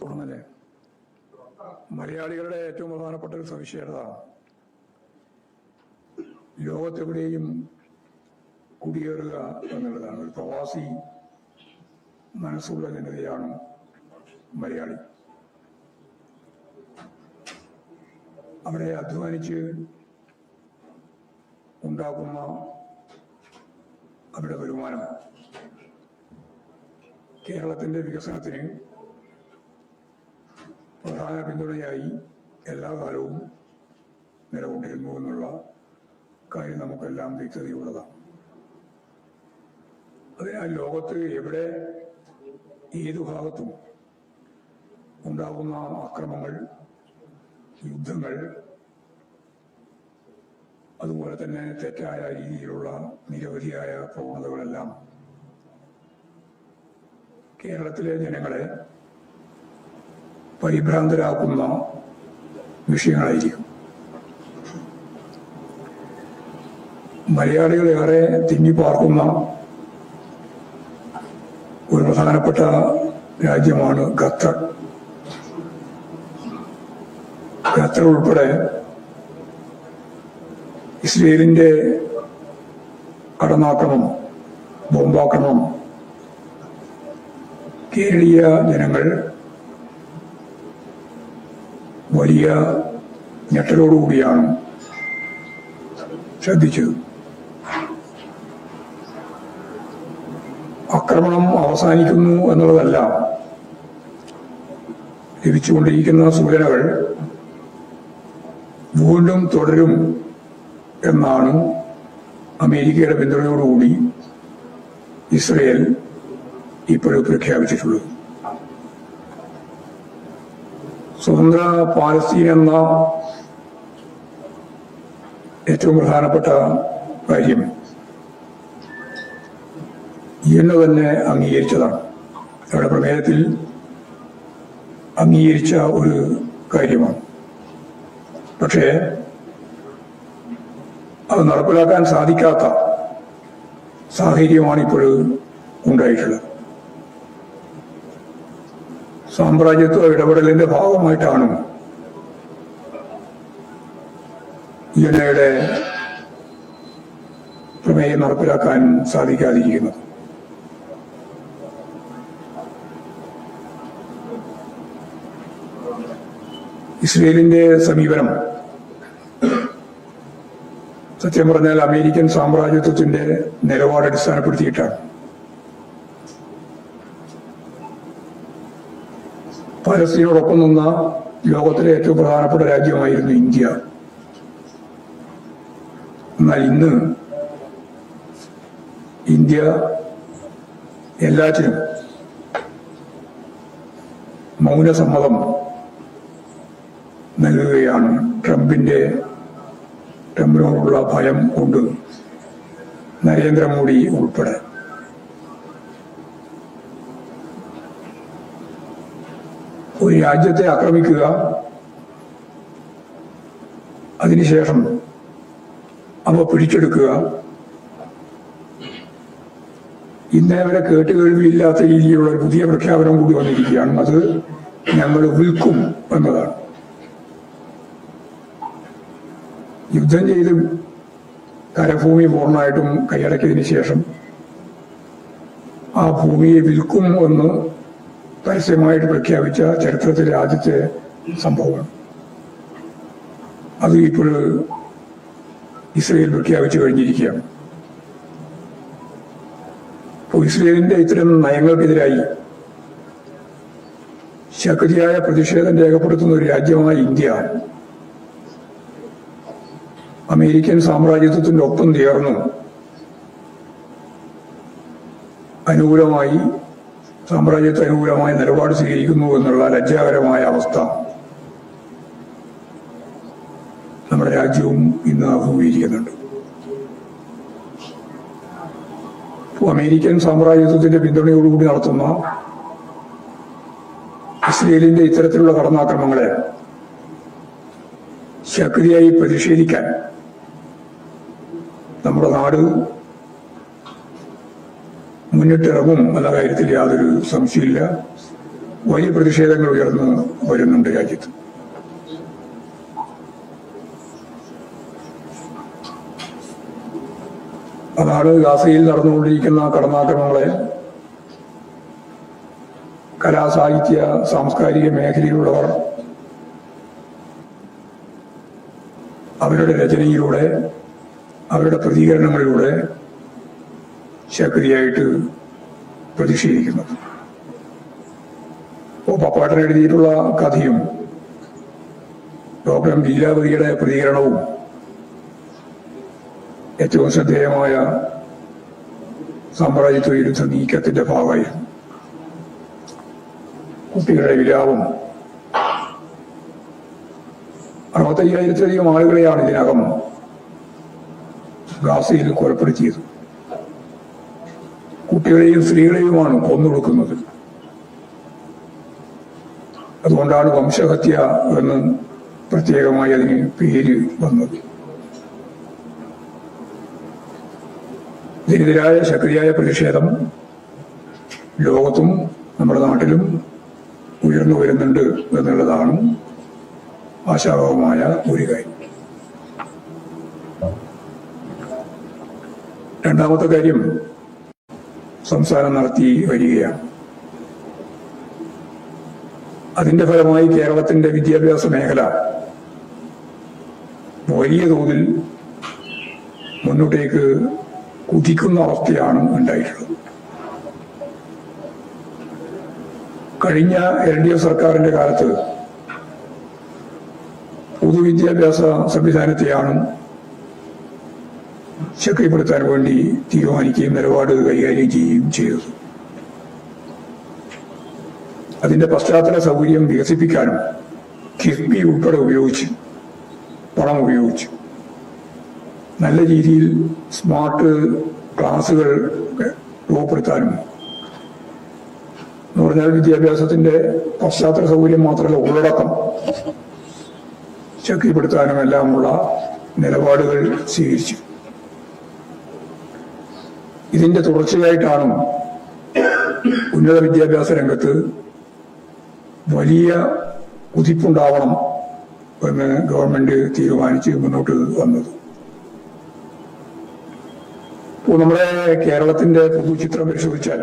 തുടങ്ങല്ലേ. മലയാളികളുടെ ഏറ്റവും പ്രധാനപ്പെട്ട ഒരു സവിശേഷത ലോകത്തെവിടെയും കുടിയേറുക എന്നുള്ളതാണ്. ഒരു പ്രവാസി മനസ്സുള്ള ജനതയാണ് മലയാളി. അവിടെ അധ്വാനിച്ച് ഉണ്ടാക്കുന്ന അവരുടെ വരുമാനം കേരളത്തിന്റെ വികസനത്തിന് പ്രധാന പിന്തുണയായി എല്ലാ കാലവും നിലകൊണ്ടിരുന്നു എന്നുള്ള കാര്യം നമുക്കെല്ലാം വ്യക്തതയുള്ളതാണ്. അതിനാൽ ലോകത്ത് എവിടെ ഏതു ഭാഗത്തും ഉണ്ടാകുന്ന അക്രമങ്ങൾ, യുദ്ധങ്ങൾ, അതുപോലെ തന്നെ തെറ്റായ രീതിയിലുള്ള നിരവധിയായ പ്രവണതകളെല്ലാം കേരളത്തിലെ ജനങ്ങളെ പരിഭ്രാന്തരാക്കുന്ന വിഷയങ്ങളായിരിക്കും. മലയാളികളേറെ തിങ്ങിപ്പാർക്കുന്ന ഒരു പ്രധാനപ്പെട്ട രാജ്യമാണ് ഖത്തർ. ഖത്തർ ഉൾപ്പെടെ ഇസ്രയേലിന്റെ കടന്നാക്രമണം, ബോംബാക്രമണം കേരളീയ ജനങ്ങൾ വലിയ ഞെട്ടലോടുകൂടിയാണ് ശ്രദ്ധിച്ചത്. ആക്രമണം അവസാനിക്കുന്നു എന്നുള്ളതല്ല, ലഭിച്ചുകൊണ്ടിരിക്കുന്ന സൂചനകൾ വീണ്ടും തുടരും എന്നാണ് അമേരിക്കയുടെ പിന്തുണയോടുകൂടി ഇസ്രയേൽ ഇപ്പോഴും പ്രഖ്യാപിച്ചിട്ടുള്ളത്. സ്വതന്ത്ര പാലസ്തീൻ എന്ന ഏറ്റവും പ്രധാനപ്പെട്ട കാര്യം ഇന്ന് തന്നെ അംഗീകരിച്ചതാണ്. അവരുടെ പ്രമേയത്തിൽ അംഗീകരിച്ച ഒരു കാര്യമാണ്. പക്ഷേ അത് നടപ്പിലാക്കാൻ സാധിക്കാത്ത സാഹചര്യമാണ് ഇപ്പോഴും ഉണ്ടായിട്ടുള്ളത്. സാമ്രാജ്യത്വ ഇടപെടലിന്റെ ഭാഗമായിട്ടാണ് യുഎൻഒയുടെ പ്രമേയം നടപ്പിലാക്കാൻ സാധിക്കാതിരിക്കുന്നത്. ഇസ്രയേലിന്റെ സമീപനം സത്യം പറഞ്ഞാൽ അമേരിക്കൻ സാമ്രാജ്യത്വത്തിന്റെ നിലപാട് അടിസ്ഥാനപ്പെടുത്തിയിട്ടാണ്. പലസ്തീനോടൊപ്പം നിന്ന ലോകത്തിലെ ഏറ്റവും പ്രധാനപ്പെട്ട രാജ്യമായിരുന്നു ഇന്ത്യ. എന്നാൽ ഇന്ന് ഇന്ത്യ എല്ലാറ്റിനും മൗനസമ്മതം നൽകുകയാണ്. ട്രംപിനോടുള്ള ഭയം കൊണ്ട് നരേന്ദ്രമോദി ഉൾപ്പെടെ. ഒരു രാജ്യത്തെ ആക്രമിക്കുക, അതിനുശേഷം അവ പിടിച്ചെടുക്കുക, ഇന്നേ വരെ കേട്ടുകേൾവിയില്ലാത്ത രീതിയിലുള്ള ഒരു പുതിയ പ്രഖ്യാപനം കൂടി വന്നിരിക്കുകയാണ്. അത് ഞങ്ങൾ വിൽക്കും എന്നതാണ്. യുദ്ധം ചെയ്ത് കരഭൂമി പൂർണ്ണമായിട്ടും കൈയടക്കിയതിനു ശേഷം ആ ഭൂമിയെ വിൽക്കും എന്ന് പരസ്യമായിട്ട് പ്രഖ്യാപിച്ച ചരിത്രത്തിലെ ആദ്യത്തെ സംഭവമാണ്. അത് ഇപ്പോൾ ഇസ്രയേൽ പ്രഖ്യാപിച്ചു കഴിഞ്ഞിരിക്കുകയാണ്. അപ്പോൾ ഇസ്രയേലിന്റെ ഇത്തരം നയങ്ങൾക്കെതിരായി ശക്തിയായ പ്രതിഷേധം രേഖപ്പെടുത്തുന്ന ഒരു രാജ്യമായ ഇന്ത്യ അമേരിക്കൻ സാമ്രാജ്യത്വത്തിന്റെ ഒപ്പം ചേർന്നു സാമ്രാജ്യത്വ അനുകൂലമായ നിലപാട് സ്വീകരിക്കുന്നു എന്നുള്ള ലജ്ജാകരമായ അവസ്ഥ നമ്മുടെ രാജ്യവും ഇന്ന് അഭിമുഖീകരിക്കുന്നുണ്ട്. അമേരിക്കൻ സാമ്രാജ്യത്വത്തിന്റെ പിന്തുണയോടുകൂടി നടത്തുന്ന ഇസ്രയേലിന്റെ ഇത്തരത്തിലുള്ള കടന്നാക്രമണങ്ങളെ ശക്തിയായി പ്രതിഷേധിക്കാൻ നമ്മുടെ നാട് മുന്നിട്ടിറങ്ങും എന്ന കാര്യത്തിൽ യാതൊരു സംശയമില്ല. വലിയ പ്രതിഷേധങ്ങൾ ഉയർന്നു വരുന്നുണ്ട് രാജ്യത്ത്. അതാണ് ഗാസയിൽ നടന്നുകൊണ്ടിരിക്കുന്ന കടന്നാക്രമണങ്ങളെ കലാ സാഹിത്യ സാംസ്കാരിക മേഖലയിലുള്ളവർ അവരുടെ രചനയിലൂടെ അവരുടെ പ്രതികരണങ്ങളിലൂടെ ശക്തിയായിട്ട് പ്രതിഷേധിക്കുന്നത്. പപ്പാട്ടൻ എഴുതിയിട്ടുള്ള കഥയും ഡോക്ടർ ലീലാവതിയുടെ പ്രതികരണവും ഏറ്റവും ശ്രദ്ധേയമായ സാമ്രാജ്യത്വ വിരുദ്ധ നീക്കത്തിന്റെ ഭാഗമായിരുന്നു. കുട്ടികളുടെ വിലാപം 65,000-ലധികം ആളുകളെയാണ് ഇതിനകം ഗാസയിൽ കൊലപ്പെടുത്തിയത്. കുട്ടികളെയും സ്ത്രീകളെയുമാണ് കൊന്നൊടുക്കുന്നത്. അതുകൊണ്ടാണ് വംശഹത്യ എന്ന് പ്രത്യേകമായി അതിന് പേര് വന്നത്. ഇതിനെതിരായ ശക്തിയായ പ്രതിഷേധം ലോകത്തും നമ്മുടെ നാട്ടിലും ഉയർന്നു വരുന്നുണ്ട് എന്നുള്ളതാണ് ആശാവഹമായ ഒരു കാര്യം. രണ്ടാമത്തെ കാര്യം, സംസാരം നടത്തി വരികയാണ്. അതിന്റെ ഫലമായി കേരളത്തിന്റെ വിദ്യാഭ്യാസ മേഖല വലിയ തോതിൽ മുന്നോട്ടേക്ക് കുതിക്കുന്ന അവസ്ഥയാണ് ഉണ്ടായിട്ടുള്ളത്. കഴിഞ്ഞ LDF സർക്കാരിന്റെ കാലത്ത് പൊതുവിദ്യാഭ്യാസ സംവിധാനത്തെയാണ് ശക്തിപ്പെടുത്താൻ വേണ്ടി തീരുമാനിക്കുകയും നിലപാട് കൈകാര്യം ചെയ്യുകയും ചെയ്തത്. അതിന്റെ പശ്ചാത്തല സൗകര്യം വികസിപ്പിക്കാനും കിഫ്ബി ഉൾപ്പെടെ ഉപയോഗിച്ച് പണം ഉപയോഗിച്ചു നല്ല രീതിയിൽ സ്മാർട്ട് ക്ലാസുകൾ രൂപപ്പെടുത്താനും എന്ന് പറഞ്ഞാൽ വിദ്യാഭ്യാസത്തിന്റെ പശ്ചാത്തല സൗകര്യം മാത്രമല്ല ഉള്ളടക്കം ശക്തിപ്പെടുത്താനും എല്ലാമുള്ള നിലപാടുകൾ സ്വീകരിച്ചു. ഇതിന്റെ തുടർച്ചയായിട്ടാണ് ഉന്നത വിദ്യാഭ്യാസ രംഗത്ത് വലിയ കുതിപ്പുണ്ടാവണം എന്ന് ഗവൺമെന്റ് തീരുമാനിച്ച് മുന്നോട്ട് വന്നത്. ഇപ്പോൾ നമ്മുടെ കേരളത്തിന്റെ പൊതുചിത്രം പരിശോധിച്ചാൽ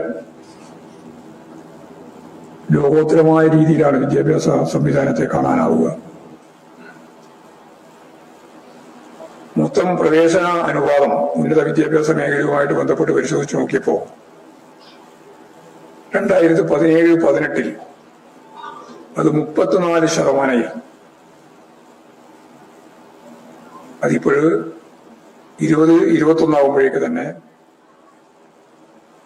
ലോകോത്തരമായ രീതിയിലാണ് വിദ്യാഭ്യാസ സംവിധാനത്തെ കാണാനാവുക. മൊത്തം പ്രവേശന അനുപാതം ഉന്നത വിദ്യാഭ്യാസ മേഖലയുമായിട്ട് ബന്ധപ്പെട്ട് പരിശോധിച്ച് നോക്കിയപ്പോ 2017-18 അത് 34%. അതിപ്പോഴ് 2021 ആകുമ്പോഴേക്ക് തന്നെ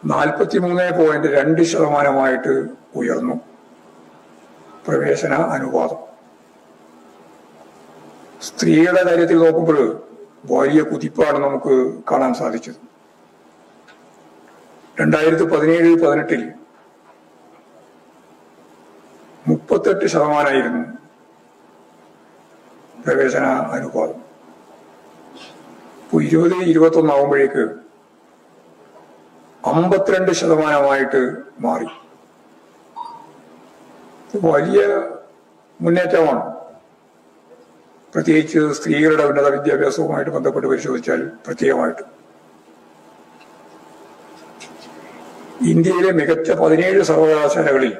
43.2% ഉയർന്നു പ്രവേശന അനുപാതം. സ്ത്രീകളുടെ കാര്യത്തിൽ നോക്കുമ്പോൾ വലിയ കുതിപ്പാണ് നമുക്ക് കാണാൻ സാധിച്ചത്. 2017-18 38% പ്രവേശന അനുപാതം. ഇപ്പോൾ 2021 ആകുമ്പോഴേക്ക് 52% മാറി. വലിയ മുന്നേറ്റമാണ്. പ്രത്യേകിച്ച് സ്ത്രീകളുടെ ഉന്നത വിദ്യാഭ്യാസവുമായിട്ട് ബന്ധപ്പെട്ട് പരിശോധിച്ചാൽ പ്രത്യേകമായിട്ട് ഇന്ത്യയിലെ മികച്ച 17 സർവകലാശാലകളിൽ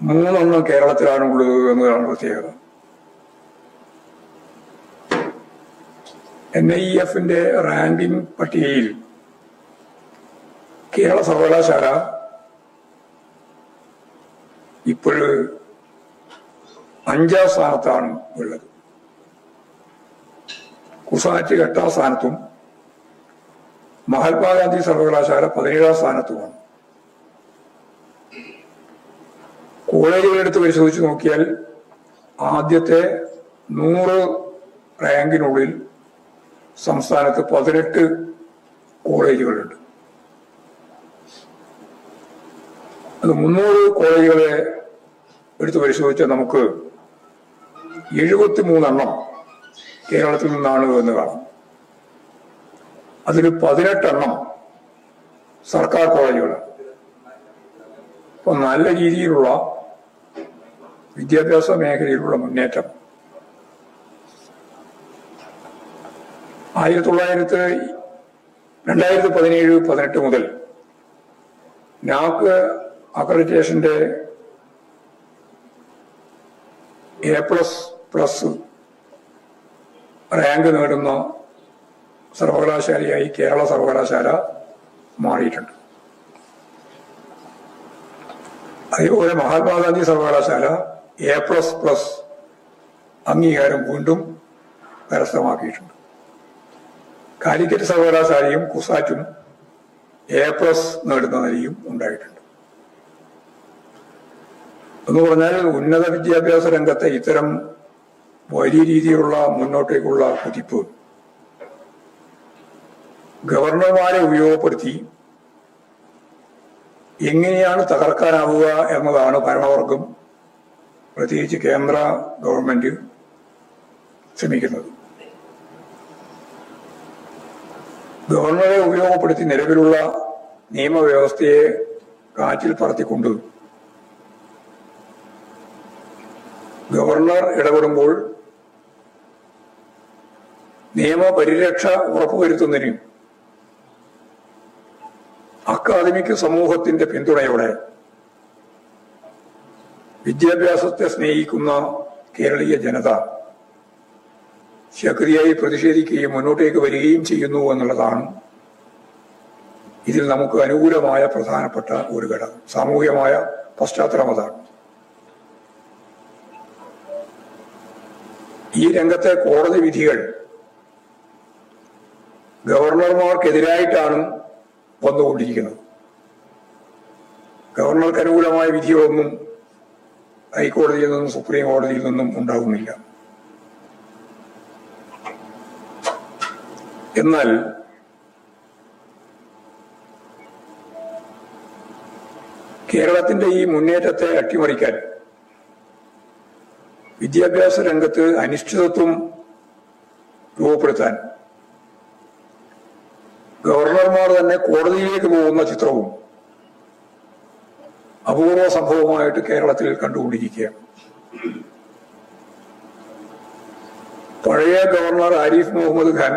3 കേരളത്തിലാണ് ഉള്ളത് എന്നതാണ് പ്രത്യേകത. NIEF-ന്റെ റാങ്കിംഗ് പട്ടികയിൽ കേരള സർവകലാശാല ഇപ്പോഴ് 5ാം സ്ഥാനത്താണ് ഉള്ളത്. കുസാറ്റ് 8ാം സ്ഥാനത്തും മഹാത്മാഗാന്ധി സർവകലാശാല 17ാം സ്ഥാനത്തുമാണ്. കോളേജുകളെടുത്ത് പരിശോധിച്ച് നോക്കിയാൽ ആദ്യത്തെ 100 റാങ്കിനുള്ളിൽ സംസ്ഥാനത്ത് 18 കോളേജുകളുണ്ട്. അത് 300 കോളേജുകളെ എടുത്ത് പരിശോധിച്ചാൽ നമുക്ക് 73 കേരളത്തിൽ നിന്നാണ് എന്ന് കാണാം. അതിൽ 18 സർക്കാർ കോളേജുകളാണ്. ഇപ്പൊ നല്ല രീതിയിലുള്ള വിദ്യാഭ്യാസ മേഖലയിലുള്ള മുന്നേറ്റം 2017-18 മുതൽ നാക് അക്രഡിറ്റേഷന്റെ A++ റാങ്ക് നേടുന്ന സർവകലാശാലയായി കേരള സർവകലാശാല മാറിയിട്ടുണ്ട്. അതേപോലെ മഹാത്മാഗാന്ധി സർവകലാശാല A++ അംഗീകാരം വീണ്ടും കരസ്ഥമാക്കിയിട്ടുണ്ട്. കാലിക്കറ്റ് സർവകലാശാലയും കുസാറ്റും A+ നേടുന്ന നിലയും ഉണ്ടായിട്ടുണ്ട്. എന്ന് പറഞ്ഞാൽ ഉന്നത വിദ്യാഭ്യാസ രംഗത്തെ ഇത്തരം വലിയ രീതിയിലുള്ള മുന്നോട്ടേക്കുള്ള കുതിപ്പ് ഗവർണർമാരെ ഉപയോഗപ്പെടുത്തി എങ്ങനെയാണ് തകർക്കാനാവുക എന്നതാണ് ഭരണവർഗം, പ്രത്യേകിച്ച് കേന്ദ്ര ഗവൺമെന്റ് ശ്രമിക്കുന്നത്. ഗവർണറെ ഉപയോഗപ്പെടുത്തി നിലവിലുള്ള നിയമവ്യവസ്ഥയെ കാറ്റിൽ പറത്തിക്കൊണ്ട് ഗവർണർ ഇടപെടുമ്പോൾ നിയമപരിരക്ഷ ഉറപ്പുവരുത്തുന്നതിനും അക്കാദമിക് സമൂഹത്തിന്റെ പിന്തുണയോടെ വിദ്യാഭ്യാസത്തെ സ്നേഹിക്കുന്ന കേരളീയ ജനത ശക്തിയായി പ്രതിഷേധിക്കുകയും മുന്നോട്ടേക്ക് വരികയും ചെയ്യുന്നു എന്നുള്ളതാണ് ഇതിൽ നമുക്ക് അനുകൂലമായ പ്രധാനപ്പെട്ട ഒരു ഘടകം. സാമൂഹികമായ പശ്ചാത്തലം അതാണ്. ഈ രംഗത്തെ കോടതി വിധികൾ ഗവർണർമാർക്കെതിരായിട്ടാണ് വന്നുകൊണ്ടിരിക്കുന്നത്. ഗവർണർക്ക് അനുകൂലമായ വിധികളൊന്നും ഹൈക്കോടതിയിൽ നിന്നും സുപ്രീം കോടതിയിൽ നിന്നും ഉണ്ടാകുന്നില്ല. എന്നാൽ കേരളത്തിന്റെ ഈ മുന്നേറ്റത്തെ അട്ടിമറിക്കാൻ വിദ്യാഭ്യാസ രംഗത്ത് അനിശ്ചിതത്വം രൂപപ്പെടുത്താൻ ഗവർണർമാർ തന്നെ കോടതിയിലേക്ക് പോകുന്ന ചിത്രവും അപൂർവ സംഭവമായിട്ട് കേരളത്തിൽ കണ്ടുകൊണ്ടിരിക്കുകയാണ്. പഴയ ഗവർണർ ആരിഫ് മുഹമ്മദ് ഖാൻ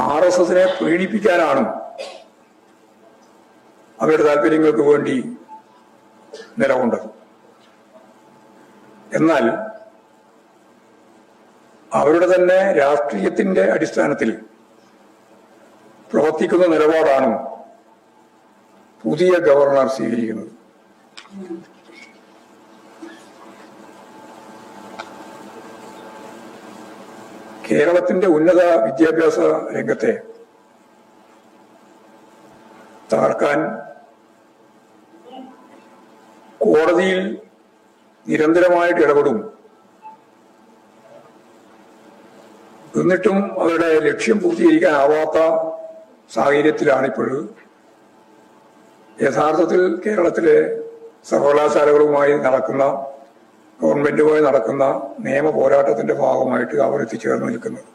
RSSനെ പ്രീണിപ്പിക്കാനാണ് അവരുടെ താല്പര്യങ്ങൾക്ക് വേണ്ടി നിലകൊണ്ടത്. എന്നാൽ അവരുടെ തന്നെ രാഷ്ട്രീയത്തിന്റെ അടിസ്ഥാനത്തിൽ പ്രവർത്തിക്കുന്ന നിലപാടാണ് പുതിയ ഗവർണർ സ്വീകരിക്കുന്നത്. കേരളത്തിന്റെ ഉന്നത വിദ്യാഭ്യാസ രംഗത്തെ തകർക്കാൻ കോടതിയിൽ നിരന്തരമായിട്ട് ഇടപെടും. എന്നിട്ടും അവരുടെ ലക്ഷ്യം പൂർത്തീകരിക്കാനാവാത്ത സാഹചര്യത്തിലാണിപ്പോൾ യഥാർത്ഥത്തിൽ കേരളത്തിലെ സർവകലാശാലകളുമായി നടക്കുന്ന, ഗവൺമെന്റുമായി നടക്കുന്ന നിയമ പോരാട്ടത്തിന്റെ ഭാഗമായിട്ട് അവർ എത്തിച്ചേർന്ന് നിൽക്കുന്നത്.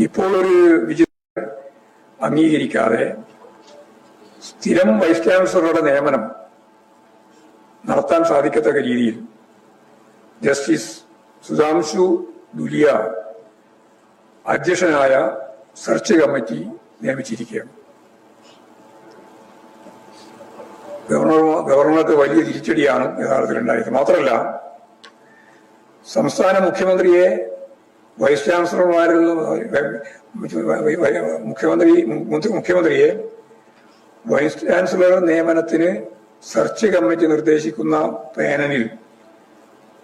ഇപ്പോൾ ഒരു വിചിത്ര അംഗീകരിക്കാതെ സ്ഥിരം വൈസ് ചാൻസലറുടെ നിയമനം നടത്താൻ സാധിക്കത്തക്ക രീതിയിൽ ജസ്റ്റിസ് സുധാംശു ദുലിയ അധ്യക്ഷനായ സെർച്ച് കമ്മിറ്റി നിയമിച്ചിരിക്കുകയാണ്. ഗവർണർക്ക് വലിയ തിരിച്ചടിയാണ് യഥാർത്ഥത്തിൽ ഉണ്ടായത്. മാത്രമല്ല, സംസ്ഥാന മുഖ്യമന്ത്രിയെ വൈസ് ചാൻസലർമാരിൽ മുഖ്യമന്ത്രിയെ വൈസ് ചാൻസലർ നിയമനത്തിന് സെർച്ച് കമ്മിറ്റി നിർദ്ദേശിക്കുന്ന പാനലിൽ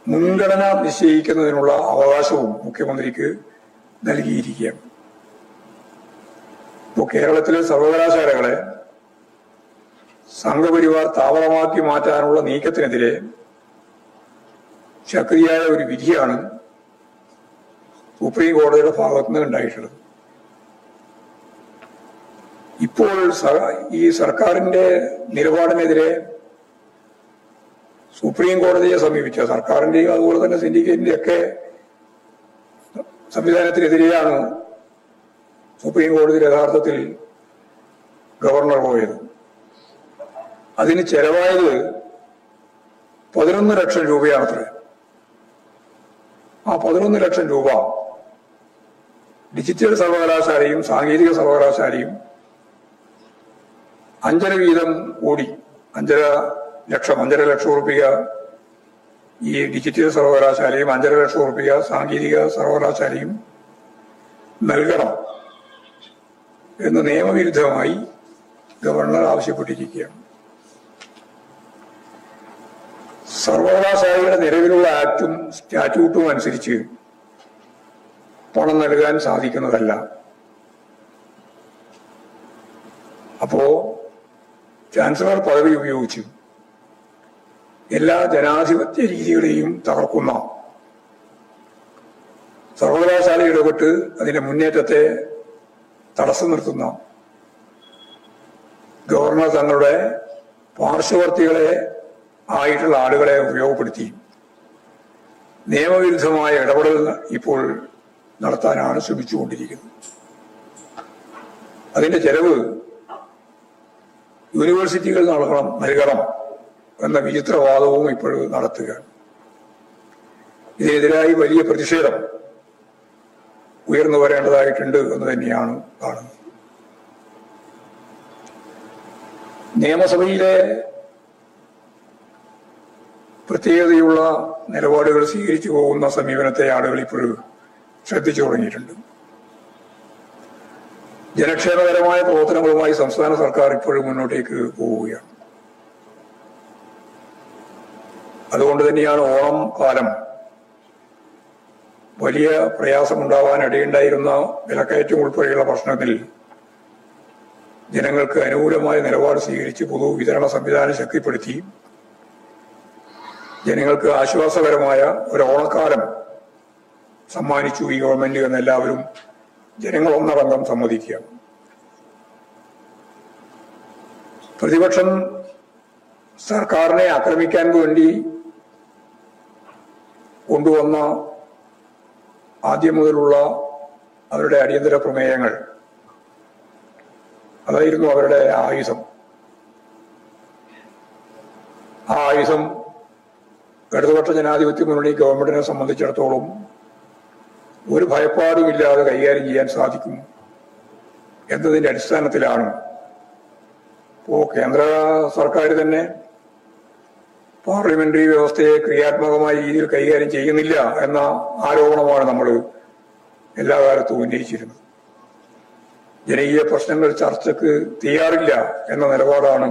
മുൻഗണന നിശ്ചയിക്കുന്നതിനുള്ള അവകാശവും മുഖ്യമന്ത്രിക്ക് നൽകിയിരിക്കുകയാണ്. ഇപ്പോൾ കേരളത്തിലെ സർവകലാശാലകളെ സംഘപരിവാർ താവളമാക്കി മാറ്റാനുള്ള നീക്കത്തിനെതിരെ ശക്തിയായ ഒരു വിധിയാണ് സുപ്രീം കോടതിയുടെ ഭാഗത്തുനിന്ന് ഉണ്ടായിട്ടുള്ളത്. ഇപ്പോൾ ഈ സർക്കാരിന്റെ നിലപാടിനെതിരെ സുപ്രീം കോടതിയെ സമീപിച്ച സർക്കാരിന്റെയും അതുപോലെ തന്നെ സിൻഡിക്കേറ്റിന്റെ ഒക്കെ സംവിധാനത്തിനെതിരെയാണ് സുപ്രീം കോടതി യഥാർത്ഥത്തിൽ ഗവർണർ പോയത്. അതിന് ചെലവായത് 11 ലക്ഷം രൂപയാണത്രേ. ആ 11 ലക്ഷം രൂപ ഡിജിറ്റൽ സർവകലാശാലയും സാങ്കേതിക സർവകലാശാലയും 5.5 വീതം കൂടി 5.5 ലക്ഷം റുപ്യ ഈ ഡിജിറ്റൽ സർവകലാശാലയും 5.5 ലക്ഷം റുപ്യ സാങ്കേതിക സർവകലാശാലയും നൽകണം എന്ന് നിയമവിരുദ്ധമായി ഗവർണർ ആവശ്യപ്പെട്ടിരിക്കുകയാണ്. സർവകലാശാലയുടെ നിലവിലുള്ള ആക്ടും സ്റ്റാറ്റ്യൂട്ടും അനുസരിച്ച് പണം നൽകാൻ സാധിക്കുന്നതല്ല. അപ്പോ ചാൻസലർ പദവി ഉപയോഗിച്ച് എല്ലാ ജനാധിപത്യ രീതികളെയും തകർക്കുന്ന, സർവകലാശാല ഇടപെട്ട് അതിന്റെ മുന്നേറ്റത്തെ തടസ്സം നിർത്തുന്ന ഗവർണർ തങ്ങളുടെ പാർശ്വവർത്തികളെ ആയിട്ടുള്ള ആളുകളെ ഉപയോഗപ്പെടുത്തി നിയമവിരുദ്ധമായ ഇടപെടൽ ഇപ്പോൾ നടത്താനാണ് ശ്രമിച്ചുകൊണ്ടിരിക്കുന്നത്. അതിന്റെ ചെലവ് യൂണിവേഴ്സിറ്റികൾ നൽകണം എന്ന വിചിത്രവാദവും ഇപ്പോൾ നടത്തുകയാണ്. ഇതിനെതിരായി വലിയ പ്രതിഷേധം ഉയർന്നു വരേണ്ടതായിട്ടുണ്ട് എന്ന് തന്നെയാണ് കാണുന്നത്. നിയമസഭയിലെ പ്രത്യേകതയുള്ള നിലപാടുകൾ സ്വീകരിച്ചു പോകുന്ന സമീപനത്തെ ആളുകൾ ഇപ്പോഴും ശ്രദ്ധിച്ചു തുടങ്ങിയിട്ടുണ്ട്. ജനക്ഷേമകരമായ പ്രവർത്തനങ്ങളുമായി സംസ്ഥാന സർക്കാർ ഇപ്പോഴും മുന്നോട്ടേക്ക് പോവുകയാണ്. അതുകൊണ്ട് തന്നെയാണ് ഓണം കാലം വലിയ പ്രയാസമുണ്ടാവാൻ ഇടയുണ്ടായിരുന്ന വിലക്കയറ്റം ഉൾപ്പെടെയുള്ള പ്രശ്നത്തിൽ ജനങ്ങൾക്ക് അനുകൂലമായ നിലപാട് സ്വീകരിച്ച് പൊതുവിതരണ സംവിധാനം ശക്തിപ്പെടുത്തി ജനങ്ങൾക്ക് ആശ്വാസകരമായ ഒരു ഓണക്കാലം സമ്മാനിച്ചു ഈ ഗവൺമെന്റ് എന്നെല്ലാവരും ജനങ്ങൾ ഒന്നടങ്കം സമ്മതിക്കുക. പ്രതിപക്ഷം സർക്കാരിനെ ആക്രമിക്കാൻ വേണ്ടി കൊണ്ടുവന്ന ആദ്യം മുതലുള്ള അവരുടെ അടിയന്തര പ്രമേയങ്ങൾ, അതായിരുന്നു അവരുടെ ആയുധം. ആ ആയുധം ഇടതുപക്ഷ ജനാധിപത്യ മുന്നണി ഗവൺമെന്റിനെ സംബന്ധിച്ചിടത്തോളം ഒരു ഭയപ്പാടുമില്ലാതെ കൈകാര്യം ചെയ്യാൻ സാധിക്കും എന്നതിന്റെ അടിസ്ഥാനത്തിലാണ് ഇപ്പോ കേന്ദ്ര സർക്കാർ തന്നെ പാർലമെന്ററി വ്യവസ്ഥയെ ക്രിയാത്മകമായ രീതിയിൽ കൈകാര്യം ചെയ്യുന്നില്ല എന്ന ആരോപണമാണ് നമ്മൾ എല്ലാ കാലത്തും ഉന്നയിച്ചിരുന്നത്. ജനകീയ പ്രശ്നങ്ങൾ ചർച്ചയ്ക്ക് തയ്യാറില്ല എന്ന നിലപാടാണ്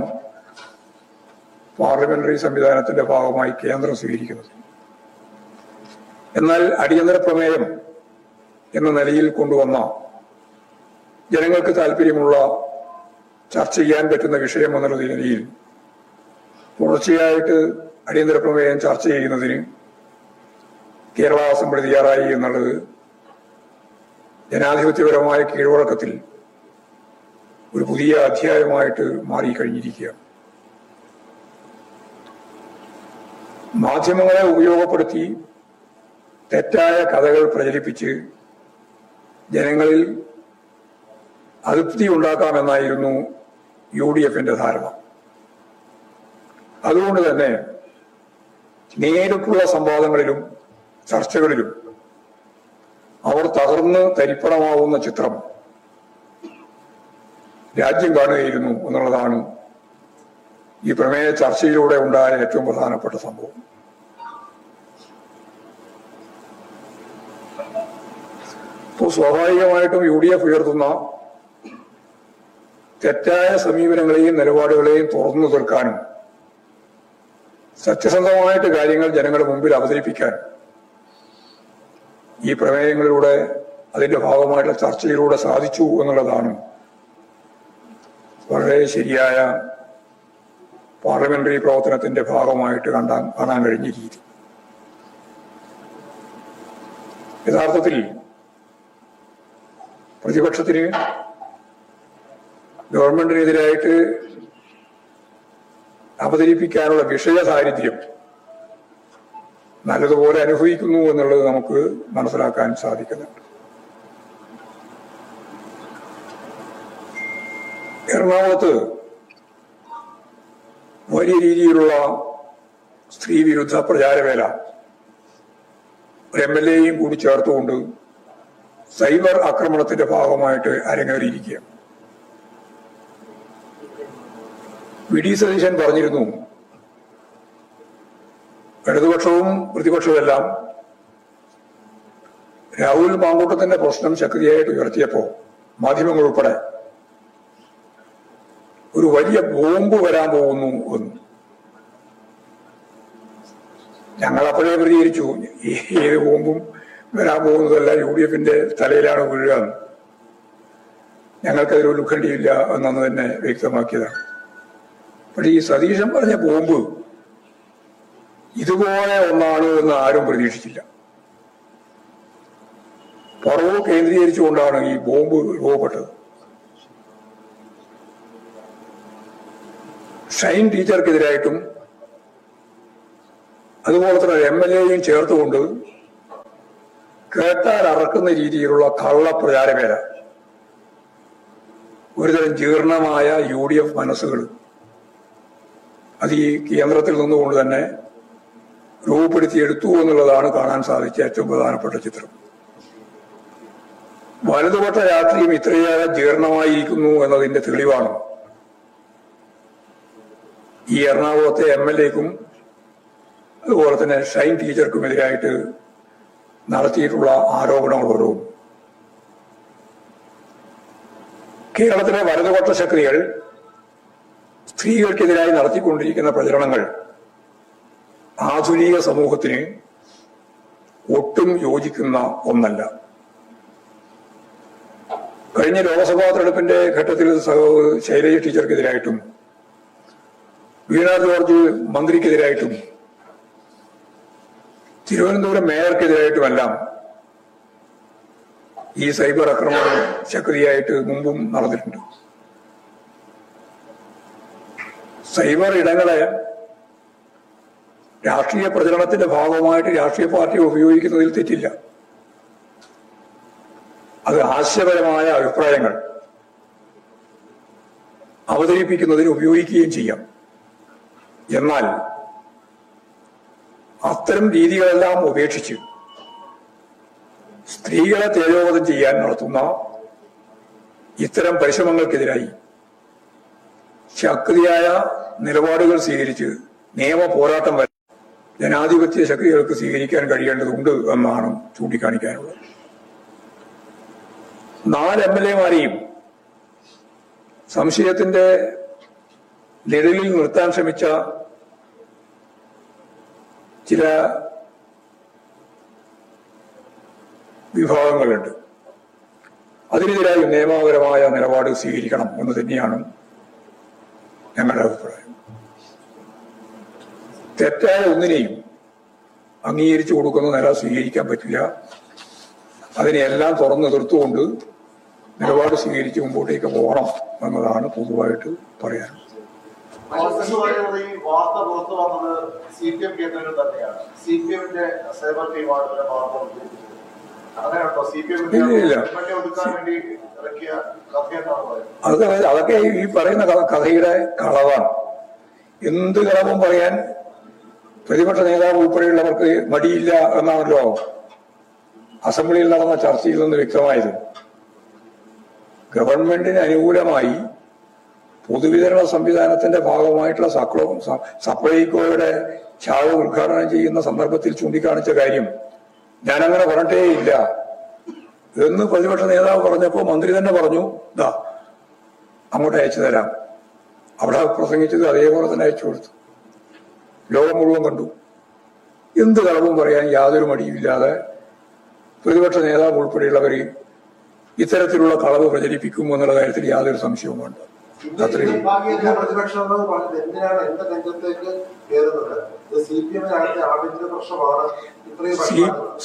പാർലമെന്ററി സംവിധാനത്തിന്റെ ഭാഗമായി കേന്ദ്രം സ്വീകരിക്കുന്നത്. എന്നാൽ അടിയന്തര പ്രമേയം എന്ന നിലയിൽ കൊണ്ടുവന്ന ജനങ്ങൾക്ക് താല്പര്യമുള്ള ചർച്ച ചെയ്യാൻ പറ്റുന്ന വിഷയം എന്നുള്ള നിലയിൽ തുടർച്ചയായിട്ട് അടിയന്തര പ്രമേയം ചർച്ച ചെയ്യുന്നതിന് കേരള അസംബ്ലി തയ്യാറായി എന്നുള്ളത് ജനാധിപത്യപരമായ കീഴ്വഴക്കത്തിൽ ഒരു പുതിയ അധ്യായമായിട്ട് മാറിക്കഴിഞ്ഞിരിക്കുകയാണ്. മാധ്യമങ്ങളെ ഉപയോഗപ്പെടുത്തി തെറ്റായ കഥകൾ പ്രചരിപ്പിച്ച് ജനങ്ങളിൽ അതൃപ്തി ഉണ്ടാക്കാമെന്നായിരുന്നു UDFന്റെ ധാരണ. അതുകൊണ്ട് തന്നെ നേരിട്ടുള്ള സംവാദങ്ങളിലും ചർച്ചകളിലും അവർ തകർന്ന് തരിപ്പണമാവുന്ന ചിത്രം രാജ്യം കാണുകയായിരുന്നു എന്നുള്ളതാണ് ഈ പ്രമേയ ചർച്ചയിലൂടെ ഉണ്ടായ ഏറ്റവും പ്രധാനപ്പെട്ട സംഭവം. ഇപ്പോൾ സ്വാഭാവികമായിട്ടും UDF ഉയർത്തുന്ന തെറ്റായ സമീപനങ്ങളെയും നിലപാടുകളെയും തുറന്നു തീർക്കാനും സത്യസന്ധമായിട്ട് കാര്യങ്ങൾ ജനങ്ങളുടെ മുമ്പിൽ അവതരിപ്പിക്കാൻ ഈ പ്രമേയങ്ങളിലൂടെ അതിന്റെ ഭാഗമായിട്ടുള്ള ചർച്ചയിലൂടെ സാധിച്ചു എന്നുള്ളതാണ് വളരെ ശരിയായ പാർലമെന്ററി പ്രവർത്തനത്തിന്റെ ഭാഗമായിട്ട് കാണാൻ കഴിഞ്ഞ രീതി. യഥാർത്ഥത്തിൽ പ്രതിപക്ഷത്തിന് ഗവൺമെന്റിനെതിരായിട്ട് അവതരിപ്പിക്കാനുള്ള വിഷയ സാന്നിധ്യം നല്ലതുപോലെ അനുഭവിക്കുന്നു എന്നുള്ളത് നമുക്ക് മനസ്സിലാക്കാൻ സാധിക്കുന്നുണ്ട്. എറണാകുളത്ത് വലിയ രീതിയിലുള്ള സ്ത്രീ വിരുദ്ധ പ്രചാരവേല ഒരു MLA-യും കൂടി ചേർത്തുകൊണ്ട് സൈബർ ആക്രമണത്തിന്റെ ഭാഗമായിട്ട് അരങ്ങേറിയിരിക്കുക. വി ഡി സതീശൻ പറഞ്ഞിരുന്നു, ഇടതുപക്ഷവും പ്രതിപക്ഷവുമെല്ലാം രാഹുൽ മാങ്കൂട്ടത്തിന്റെ പ്രശ്നം ശക്തിയായിട്ട് ഉയർത്തിയപ്പോ മാധ്യമങ്ങൾ ഉൾപ്പെടെ ഒരു വലിയ ബോംബ് വരാൻ പോകുന്നു എന്ന് ഞങ്ങൾ അപ്പോഴേ പ്രതികരിച്ചു. ഏത് ബോംബും വരാൻ പോകുന്നതല്ല, UDF-ന്റെ തലയിലാണ് വീഴുക. ഞങ്ങൾക്കതിലൊരു ഉത്കണ്ഠയില്ല എന്നന്ന് തന്നെ വ്യക്തമാക്കിയതാണ്. പക്ഷെ ഈ സതീശൻ പറഞ്ഞ ബോംബ് ഇതുപോലെ ഒന്നാണ് എന്ന് ആരും പ്രതീക്ഷിച്ചില്ല. പറവൂർ കേന്ദ്രീകരിച്ചുകൊണ്ടാണ് ഈ ബോംബ് രൂപപ്പെട്ടത്. ഷൈൻ ടീച്ചർക്കെതിരായിട്ടും അതുപോലെ തന്നെ MLA-യും ചേർത്തുകൊണ്ട് കേട്ടാൽ അറക്കുന്ന രീതിയിലുള്ള കള്ളപ്രചാരവേല ഒരുതരം ജീർണമായ UDF മനസ്സുകൾ അത് ഈ കേന്ദ്രത്തിൽ നിന്നുകൊണ്ട് തന്നെ രൂപപ്പെടുത്തിയെടുത്തു എന്നുള്ളതാണ് കാണാൻ സാധിച്ച ഏറ്റവും പ്രധാനപ്പെട്ട ചിത്രം. വലതുപക്ഷ രാഷ്ട്രീയം ഇത്രയേറെ ജീർണമായിരിക്കുന്നു എന്നതിന്റെ തെളിവാണ് ഈ എറണാകുളത്തെ MLA-ക്കും അതുപോലെ തന്നെ ഷൈൻ ടീച്ചർക്കുമെതിരായിട്ട് നടത്തിയിട്ടുള്ള ആരോപണങ്ങൾ ഓരോ. കേരളത്തിലെ വലതുപക്ഷ ശക്തികൾ സ്ത്രീകൾക്കെതിരായി നടത്തിക്കൊണ്ടിരിക്കുന്ന പ്രചരണങ്ങൾ ആധുനിക സമൂഹത്തിന് ഒട്ടും യോജിക്കുന്ന ഒന്നല്ല. കഴിഞ്ഞ ലോക്സഭാ തെരഞ്ഞെടുപ്പിന്റെ ഘട്ടത്തിൽ ശൈലജ ടീച്ചർക്കെതിരായിട്ടും വീണ ജോർജ് മന്ത്രിക്കെതിരായിട്ടും തിരുവനന്തപുരം മേയർക്കെതിരായിട്ടുമെല്ലാം ഈ സൈബർ ആക്രമണം ശക്തിയായിട്ട് മുമ്പും നടന്നിട്ടുണ്ട്. സൈബർ ഇടങ്ങളെ രാഷ്ട്രീയ പ്രചരണത്തിന്റെ ഭാഗമായിട്ട് രാഷ്ട്രീയ പാർട്ടി ഉപയോഗിക്കുന്നതിൽ തെറ്റില്ല. അത് ഹാസ്യപരമായ അഭിപ്രായങ്ങൾ അവതരിപ്പിക്കുന്നതിന് ഉപയോഗിക്കുകയും ചെയ്യാം. എന്നാൽ അത്തരം രീതികളെല്ലാം ഉപേക്ഷിച്ച് സ്ത്രീകളെ തേജോവധം ചെയ്യാൻ നടത്തുന്ന ഇത്തരം പരിശ്രമങ്ങൾക്കെതിരായി ശക്തിയായ നിലപാടുകൾ സ്വീകരിച്ച് നിയമ പോരാട്ടം വരെ ജനാധിപത്യ ശക്തികൾക്ക് സ്വീകരിക്കാൻ കഴിയേണ്ടതുണ്ട് എന്നാണ് ചൂണ്ടിക്കാണിക്കാനുള്ളത്. 4 MLA-മാരെയും സംശയത്തിന്റെ നിഴലിൽ നിർത്താൻ ശ്രമിച്ച ചില വിഭാഗങ്ങളുണ്ട്. അതിനെതിരായി നിയമപരമായ നിലപാട് സ്വീകരിക്കണം എന്ന് തന്നെയാണ് ഞങ്ങളുടെ അഭിപ്രായം. തെറ്റായ ഒന്നിനെയും അംഗീകരിച്ചു കൊടുക്കുന്ന നില സ്വീകരിക്കാൻ പറ്റില്ല. അതിനെല്ലാം തുറന്നു എതിർത്തുകൊണ്ട് നിലപാട് സ്വീകരിച്ച് മുമ്പോട്ടേക്ക് പോകണം എന്നതാണ് പൊതുവായിട്ട് പറയാൻ. വാർത്ത പുറത്തു വന്നത് CPM കേന്ദ്രങ്ങൾ തന്നെയാണ്. CPM-ന്റെ സൈബർ ടീമാണ് അതൊക്കെ ഈ പറയുന്ന കഥയുടെ കളവാണ്. എന്ത് കളവും പറയാൻ പ്രതിപക്ഷ നേതാവ് ഉൾപ്പെടെയുള്ളവർക്ക് മടിയില്ല എന്നാണല്ലോ അസംബ്ലിയിൽ നടന്ന ചർച്ചയിൽ നിന്ന് വ്യക്തമായത്. ഗവൺമെന്റിന് അനുകൂലമായി പൊതുവിതരണ സംവിധാനത്തിന്റെ ഭാഗമായിട്ടുള്ള സപ്ലൈകോയുടെ ശാഖ ഉദ്ഘാടനം ചെയ്യുന്ന സന്ദർഭത്തിൽ ചൂണ്ടിക്കാണിച്ച കാര്യം ഞാനങ്ങനെ പറഞ്ഞിട്ടേയില്ല എന്ന് പ്രതിപക്ഷ നേതാവ് പറഞ്ഞപ്പോ മന്ത്രി തന്നെ പറഞ്ഞു, ദാ അങ്ങോട്ട് അയച്ചു തരാം. അവിടെ പ്രസംഗിച്ചത് അതേപോലെ തന്നെ അയച്ചു കൊടുത്തു. ലോകം മുഴുവൻ കണ്ടു. എന്ത് കളവും പറയാൻ യാതൊരു മടിയുമില്ലാതെ പ്രതിപക്ഷ നേതാവ് ഉൾപ്പെടെയുള്ളവർ ഇത്തരത്തിലുള്ള കളവ് പ്രചരിപ്പിക്കും എന്നുള്ള കാര്യത്തിൽ യാതൊരു സംശയവും വേണ്ട. അത്രയും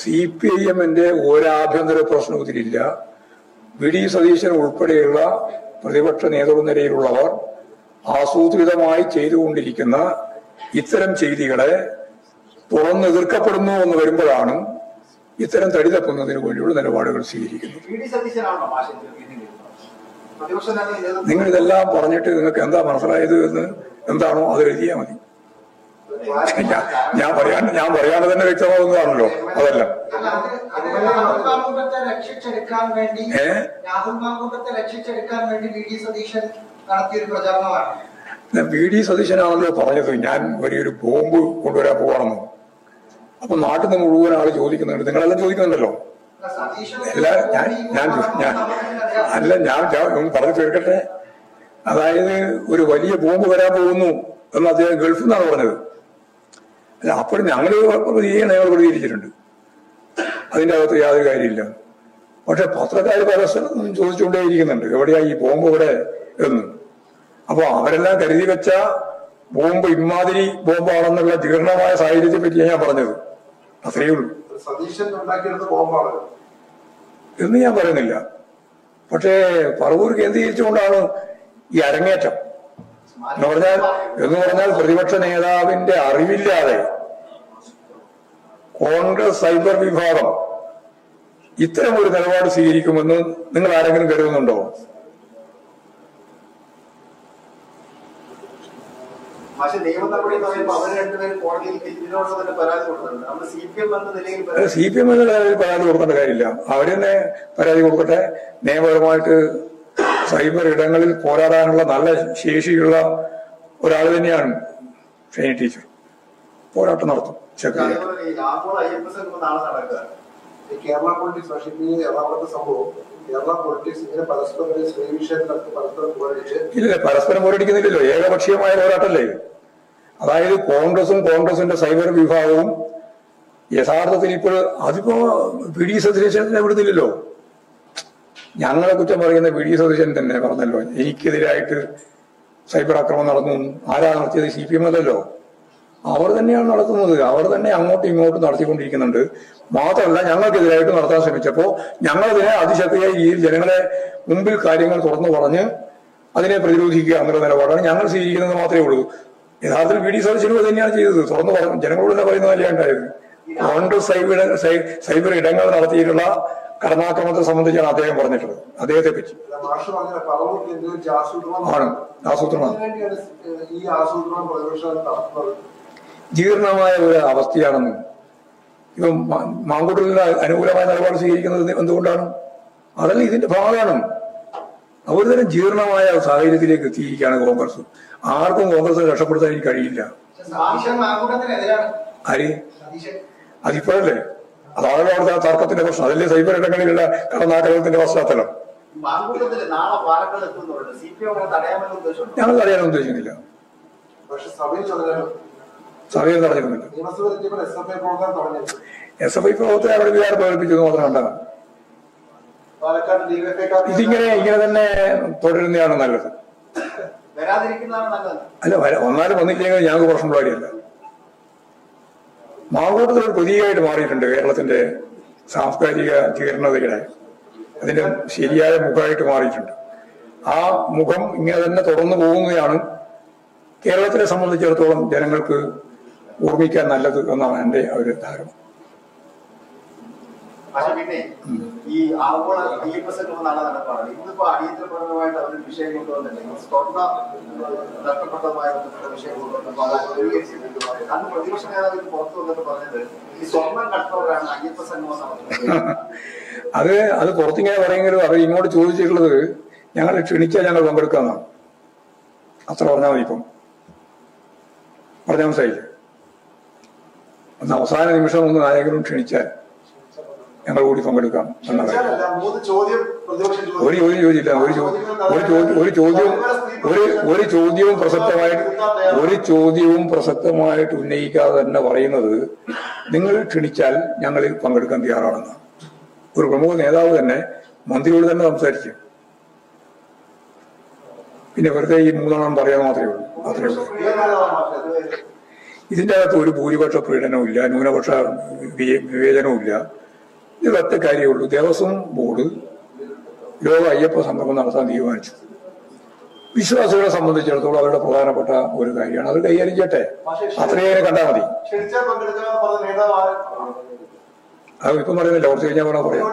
CPIM-ന്റെ ഒരാഭ്യന്തര പ്രശ്നം ഇതിലില്ല. വി ഡി സതീശൻ ഉൾപ്പെടെയുള്ള പ്രതിപക്ഷ നേതൃനിരയിലുള്ളവർ ആസൂത്രിതമായി ചെയ്തുകൊണ്ടിരിക്കുന്ന ഇത്തരം ചെയ്തികളെ തുറന്നെതിർക്കപ്പെടുന്നു എന്ന് വരുമ്പോഴാണ് ഇത്തരം തടി തപ്പുന്നതിന് വേണ്ടിയുള്ള നിലപാടുകൾ സ്വീകരിക്കുന്നത്. പ്രതിപക്ഷ നേതാവ് നിങ്ങൾ ഇതെല്ലാം പറഞ്ഞിട്ട് നിങ്ങൾക്ക് എന്താ മനസ്സിലായത് എന്ന് എന്താണോ അത് എഴുതിയാൽ മതി. ഞാൻ പറയാണ്ട് തന്നെ വ്യക്തമാകുന്നതാണല്ലോ അതെല്ലാം. രാഹുൽ മാങ്കൂട്ടത്തെ രക്ഷിച്ചെടുക്കാൻ വേണ്ടി വി ഡി സതീശൻ നടത്തിയൊരു പ്രചാരണമാണ്. വി ഡി സതീശനാണല്ലോ പറഞ്ഞത് ഞാൻ വലിയൊരു ബോംബ് കൊണ്ടുവരാൻ പോവാണെന്ന്. അപ്പൊ നാട്ടിൽ നിന്ന് മുഴുവൻ ആള് ചോദിക്കുന്നുണ്ട്, നിങ്ങളെല്ലാം ചോദിക്കുന്നുണ്ടല്ലോ. ഞാൻ ഒന്ന് പറഞ്ഞു തീർക്കട്ടെ. അതായത് ഒരു വലിയ ബോംബ് വരാൻ പോകുന്നു എന്ന് അദ്ദേഹം ഗൾഫിൽ നിന്നാണ് പറഞ്ഞത്. അല്ല, അപ്പോഴും ഞങ്ങൾ പ്രതികരിച്ചിട്ടുണ്ട്, അതിന്റെ അകത്ത് യാതൊരു കാര്യമില്ല. പക്ഷെ പത്രക്കാർ പരസ്പരം ചോദിച്ചുകൊണ്ടേയിരിക്കുന്നുണ്ട് എവിടെയാ ഈ ബോംബ് ഇവിടെ എന്ന്. അപ്പൊ അവരെല്ലാം കരുതി വെച്ച ബോംബ് ഇമാതിരി ബോംബാണെന്നുള്ള ജീർണമായ സാഹചര്യത്തെ പറ്റിയാണ് ഞാൻ പറഞ്ഞത്. അത്രയേ ഉള്ളൂ. സതീശൻ ഉണ്ടാക്കിയെടുത്ത ബോംബാണ് എന്ന് ഞാൻ പറയുന്നില്ല. പക്ഷേ പറവൂർ കേന്ദ്രീകരിച്ചുകൊണ്ടാണ് ഈ അരങ്ങേറ്റം എന്ന് പറഞ്ഞാൽ പ്രതിപക്ഷ നേതാവിന്റെ അറിവില്ലാതെ കോൺഗ്രസ് സൈബർ വിഭാഗം ഇത്തരം ഒരു നിലപാട് സ്വീകരിക്കുമെന്ന് നിങ്ങൾ ആരെങ്കിലും കരുതുന്നുണ്ടോ? പക്ഷെ നിയമ നടപടി എന്ന് പറയുമ്പോൾ അവർ രണ്ടുപേരും കോടതിയിൽ ഇതിനോട് തന്നെ പരാതി കൊടുക്കുന്നുണ്ട്. നമ്മൾ CPM എന്ന നിലയിൽ CPM എന്ന നിലയിൽ പരാതി കൊടുക്കേണ്ട കാര്യമില്ല. അവരെന്നെ പരാതി കൊടുക്കട്ടെ. നിയമപരമായിട്ട് സൈബർ ഇടങ്ങളിൽ പോരാടാനുള്ള നല്ല ശേഷിയുള്ള ഒരാൾ തന്നെയാണ് ഷൈനി ടീച്ചർ. പോരാട്ടം നടത്തും. ആഗോള അയ്യപ്പ സംഘം നാളെ നടക്കുക. കേരള പൊളിറ്റിക്സ് പക്ഷേ എറണാകുളത്തെ സംഭവം കേരള പൊളിറ്റിക്സ് ഇങ്ങനെ പരസ്പരം പോരടിച്ച് ഇല്ല, പരസ്പരം പോരടിക്കുന്നില്ലല്ലോ. ഏകപക്ഷീയമായ പോരാട്ടല്ലേ. അതായത് കോൺഗ്രസിന്റെ സൈബർ വിഭാഗവും യഥാർത്ഥത്തിൽ ഇപ്പോൾ അതിപ്പോ വി ഡി സതീശനെ വിടുന്നില്ലല്ലോ. ഞങ്ങളെ കുറ്റം പറയുന്ന വി ഡി സതീശൻ തന്നെ പറഞ്ഞല്ലോ എനിക്കെതിരായിട്ട് സൈബർ ആക്രമണം നടന്നു. ആരാ നടത്തിയത്? CPM അല്ലല്ലോ. അവർ തന്നെയാണ് നടത്തുന്നത്. അവർ തന്നെ അങ്ങോട്ടും ഇങ്ങോട്ടും നടത്തിക്കൊണ്ടിരിക്കുന്നുണ്ട്. മാത്രമല്ല, ഞങ്ങൾക്കെതിരായിട്ട് നടത്താൻ ശ്രമിച്ചപ്പോൾ ഞങ്ങളതിനെ അതിശക്തിയായ രീതിയിൽ ജനങ്ങളെ മുമ്പിൽ കാര്യങ്ങൾ തുറന്നു പറഞ്ഞ് അതിനെ പ്രതിരോധിക്കുക എന്നുള്ള നിലപാടാണ് ഞങ്ങൾ സ്വീകരിക്കുന്നത് മാത്രമേ ഉള്ളൂ. യഥാർത്ഥത്തിൽ വി ഡി സതീശനും അത് തന്നെയാണ് ചെയ്തത്. തുറന്നു പറഞ്ഞു ജനങ്ങളോട് തന്നെ പറയുന്നതല്ലേ ഉണ്ടായത്. കോൺഗ്രസ് സൈബർ ഇടങ്ങൾ നടത്തിയിട്ടുള്ള കടന്നാക്രമണത്തെ സംബന്ധിച്ചാണ് അദ്ദേഹം പറഞ്ഞിട്ടുള്ളത്. അദ്ദേഹത്തെ പറ്റി ആണ് ആസൂത്രണം ജീർണമായ ഒരു അവസ്ഥയാണെന്ന്. ഇപ്പൊ മാങ്കൂട്ടലിന് അനുകൂലമായ നിലപാട് സ്വീകരിക്കുന്നത് എന്തുകൊണ്ടാണ്? അതല്ല ഇതിന്റെ ഭാഗമാണ്. അവർ തന്നെ ജീർണമായ സാഹചര്യത്തിലേക്ക് എത്തിയിരിക്കുകയാണ് കോൺഗ്രസ്. ആർക്കും കോൺഗ്രസിനെ രക്ഷപ്പെടുത്താൻ എനിക്ക് കഴിയില്ല. ആര്? അതിപ്പോഴല്ലേ? അതാണ് അവിടുത്തെ തർക്കത്തിന്റെ പ്രശ്നം. അതല്ലേ സൈബർ ഇടങ്ങളിലുള്ള കടന്നാക്രമണത്തിന്റെ പശ്ചാത്തലം. ഞങ്ങൾ തടയാൻ ഉദ്ദേശിക്കുന്നില്ല. സഭയിൽ തടഞ്ഞിരുന്നില്ല. SFI പ്രവർത്തകരെ അവിടെ വികാരം പ്രകടിപ്പിച്ചത് മാത്രം കണ്ടാണ്. ഇതിങ്ങനെ തന്നെ തുടരുന്നതാണ് നല്ലത്. അല്ല, ഒന്നാലും വന്നില്ലെങ്കിൽ ഞങ്ങൾക്ക് പ്രശ്നമുള്ള കാര്യമല്ല. മാങ്കൂട്ടത്തിൽ ഒരു പ്രതീകമായിട്ട് മാറിയിട്ടുണ്ട് കേരളത്തിന്റെ സാംസ്കാരിക ജീർണതയുടെ. അതിന്റെ ശരിയായ മുഖമായിട്ട് മാറിയിട്ടുണ്ട്. ആ മുഖം ഇങ്ങനെ തന്നെ തുടർന്നു പോകുന്നതാണ് കേരളത്തിനെ സംബന്ധിച്ചിടത്തോളം ജനങ്ങൾക്ക് ഓർമ്മിക്കാൻ നല്ലത് എന്നാണ് എന്റെ ഒരു ധാരണ. പക്ഷെ പിന്നെ ഈ ആഗോള അയ്യപ്പ സംഘം നാളെ നടപ്പാണ്. ഇന്നിപ്പോ അടിയന്തരപരമായിട്ട് അവർ വിഷയം കൊണ്ടുവന്നില്ലെങ്കിൽ സ്വർണ്ണ നഷ്ടപ്പെട്ടതുമായ വിഷയം കൊണ്ടുവന്നപ്പോൾ അത് പരിഹരിച്ചിട്ടുണ്ട്. അന്ന് പ്രതിപക്ഷ നേതാവ് പുറത്തു വന്നിട്ട് പറഞ്ഞത് ഈ സ്വർണ്ണം കട്ടവരാണ് അയ്യപ്പ സംഘം നടത്തുന്നത്. അത് പുറത്തിങ്ങനെ പറയുമെങ്കിലും അവർ ഇങ്ങോട്ട് ചോദിച്ചിട്ടുള്ളത് ഞങ്ങൾ ക്ഷണിച്ചാൽ ഞങ്ങൾ പങ്കെടുക്കാന്നാണ്. അത്ര പറഞ്ഞാൽ മതി. ഇപ്പം പറഞ്ഞാൽ മനസ്സിലായില്ലേ? അന്ന് അവസാന നിമിഷം ഒന്ന് ആരെങ്കിലും ക്ഷണിച്ചാൽ ഞങ്ങൾ കൂടി പങ്കെടുക്കാം എന്ന കാര്യം. ഒരു ചോദ്യവും പ്രസക്തമായിട്ട് ഉന്നയിക്കാതെ തന്നെ പറയുന്നത് നിങ്ങൾ ക്ഷണിച്ചാൽ ഞങ്ങൾ പങ്കെടുക്കാൻ തയ്യാറാണെന്ന്. ഒരു പ്രമുഖ നേതാവ് തന്നെ മന്ത്രിയോട് തന്നെ സംസാരിച്ചു. പിന്നെ വെറുതെ ഈ മൂന്നെണ്ണം പറയാൻ മാത്രമേ ഉള്ളൂ. ഇതിന്റെ അകത്ത് ഒരു ഭൂരിപക്ഷ പീഡനവും ഇല്ല, ന്യൂനപക്ഷ വിവേചനവും ഇല്ല. ഇത് ഒറ്റ കാര്യമേ ഉള്ളൂ. ദേവസ്വം ബോർഡ് ലോക അയ്യപ്പ സംഗമം നടത്താൻ തീരുമാനിച്ചു. വിശ്വാസികളെ സംബന്ധിച്ചിടത്തോളം അവരുടെ പ്രധാനപ്പെട്ട ഒരു കാര്യമാണ്. അത് കൈകാര്യം ചെയ്യട്ടെ, അത്രയേറെ കണ്ടാൽ മതി. അത് ഇപ്പം പറയുന്നില്ല, കുറച്ച് കഴിഞ്ഞാൽ പറയാം.